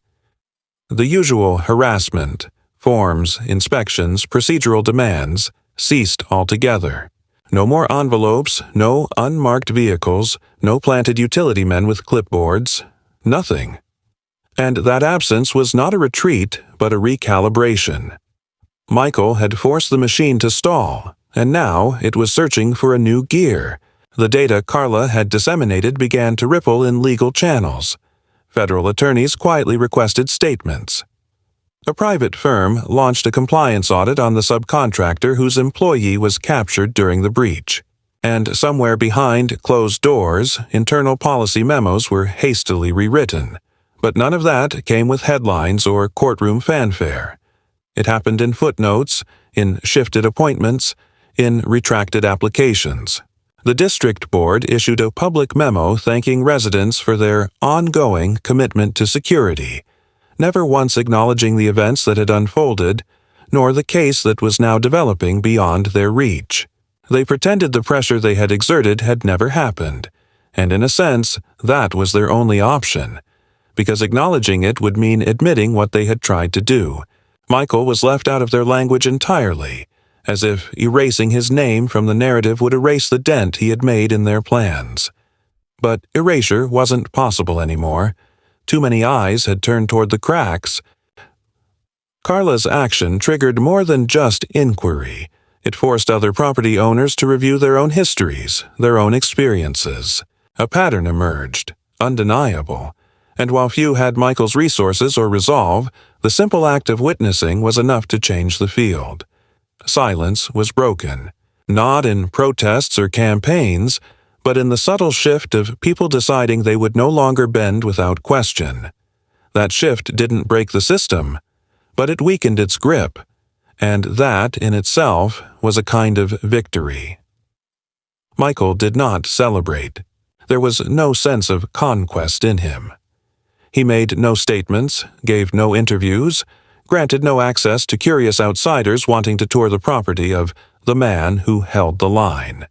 The usual harassment, forms, inspections, procedural demands, ceased altogether. No more envelopes, no unmarked vehicles, no planted utility men with clipboards, nothing. And that absence was not a retreat, but a recalibration. Michael had forced the machine to stall, and now it was searching for a new gear. The data Carla had disseminated began to ripple in legal channels. Federal attorneys quietly requested statements. A private firm launched a compliance audit on the subcontractor whose employee was captured during the breach. And somewhere behind closed doors, internal policy memos were hastily rewritten. But none of that came with headlines or courtroom fanfare. It happened in footnotes, in shifted appointments, in retracted applications. The district board issued a public memo thanking residents for their ongoing commitment to security, never once acknowledging the events that had unfolded, nor the case that was now developing beyond their reach. They pretended the pressure they had exerted had never happened, and in a sense, that was their only option, because acknowledging it would mean admitting what they had tried to do. Michael was left out of their language entirely, as if erasing his name from the narrative would erase the dent he had made in their plans. But erasure wasn't possible anymore. Too many eyes had turned toward the cracks. Carla's action triggered more than just inquiry. It forced other property owners to review their own histories, their own experiences. A pattern emerged, undeniable, and while few had Michael's resources or resolve, the simple act of witnessing was enough to change the field. Silence was broken, not in protests or campaigns, but in the subtle shift of people deciding they would no longer bend without question. That shift didn't break the system, but it weakened its grip, and that, in itself, was a kind of victory. Michael did not celebrate. There was no sense of conquest in him. He made no statements, gave no interviews, granted no access to curious outsiders wanting to tour the property of the man who held the line.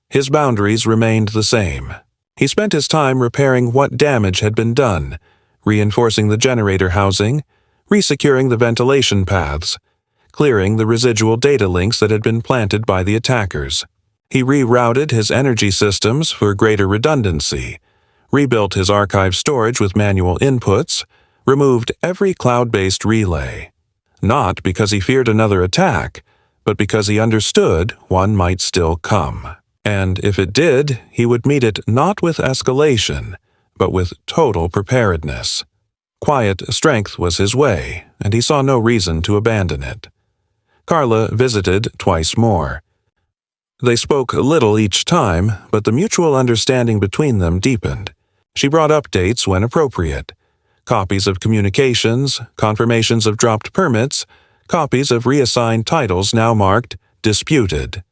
His boundaries remained the same. He spent his time repairing what damage had been done, reinforcing the generator housing, resecuring the ventilation paths, clearing the residual data links that had been planted by the attackers. He rerouted his energy systems for greater redundancy, rebuilt his archive storage with manual inputs, removed every cloud-based relay. Not because he feared another attack, but because he understood one might still come. And if it did, he would meet it not with escalation, but with total preparedness. Quiet strength was his way, and he saw no reason to abandon it. Carla visited twice more. They spoke little each time, but the mutual understanding between them deepened. She brought updates when appropriate. Copies of communications, confirmations of dropped permits, copies of reassigned titles now marked disputed.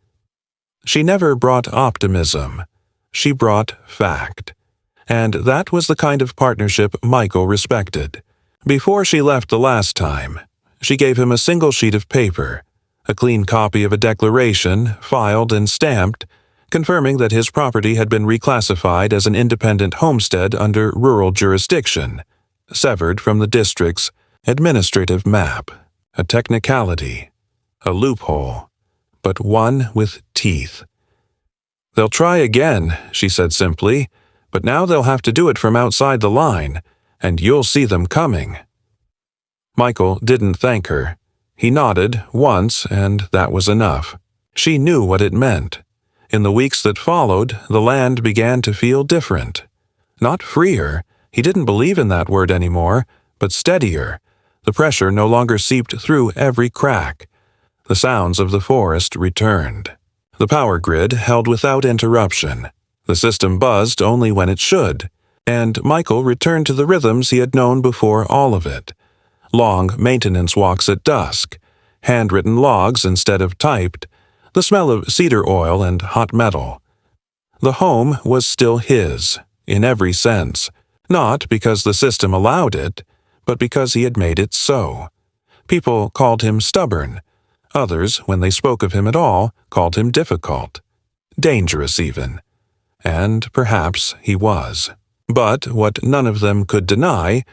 She never brought optimism. She brought fact. And that was the kind of partnership Michael respected. Before she left the last time, she gave him a single sheet of paper, a clean copy of a declaration, filed and stamped, confirming that his property had been reclassified as an independent homestead under rural jurisdiction, severed from the district's administrative map. A technicality, a loophole, but one with teeth. "They'll try again," she said simply, "but now they'll have to do it from outside the line, and you'll see them coming." Michael didn't thank her. He nodded once, and that was enough. She knew what it meant. In the weeks that followed, the land began to feel different. Not freer, he didn't believe in that word anymore, but steadier. The pressure no longer seeped through every crack. The sounds of the forest returned. The power grid held without interruption. The system buzzed only when it should, and Michael returned to the rhythms he had known before all of it. Long maintenance walks at dusk, handwritten logs instead of typed, the smell of cedar oil and hot metal. The home was still his, in every sense, not because the system allowed it, but because he had made it so. People called him stubborn. Others, when they spoke of him at all, called him difficult. Dangerous even. And perhaps he was. But what none of them could deny,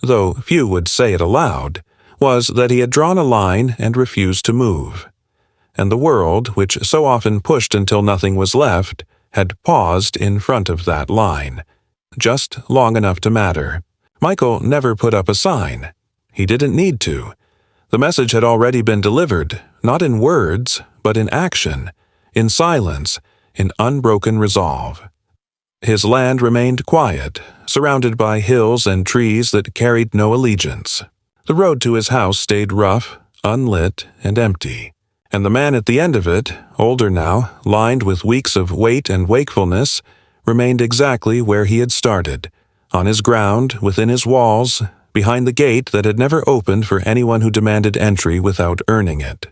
though few would say it aloud, was that he had drawn a line and refused to move. And the world, which so often pushed until nothing was left, had paused in front of that line, just long enough to matter. Michael never put up a sign. He didn't need to. The message had already been delivered, not in words, but in action, in silence, in unbroken resolve. His land remained quiet, surrounded by hills and trees that carried no allegiance. The road to his house stayed rough, unlit, and empty. And the man at the end of it, older now, lined with weeks of wait and wakefulness, remained exactly where he had started, on his ground, within his walls, behind the gate that had never opened for anyone who demanded entry without earning it.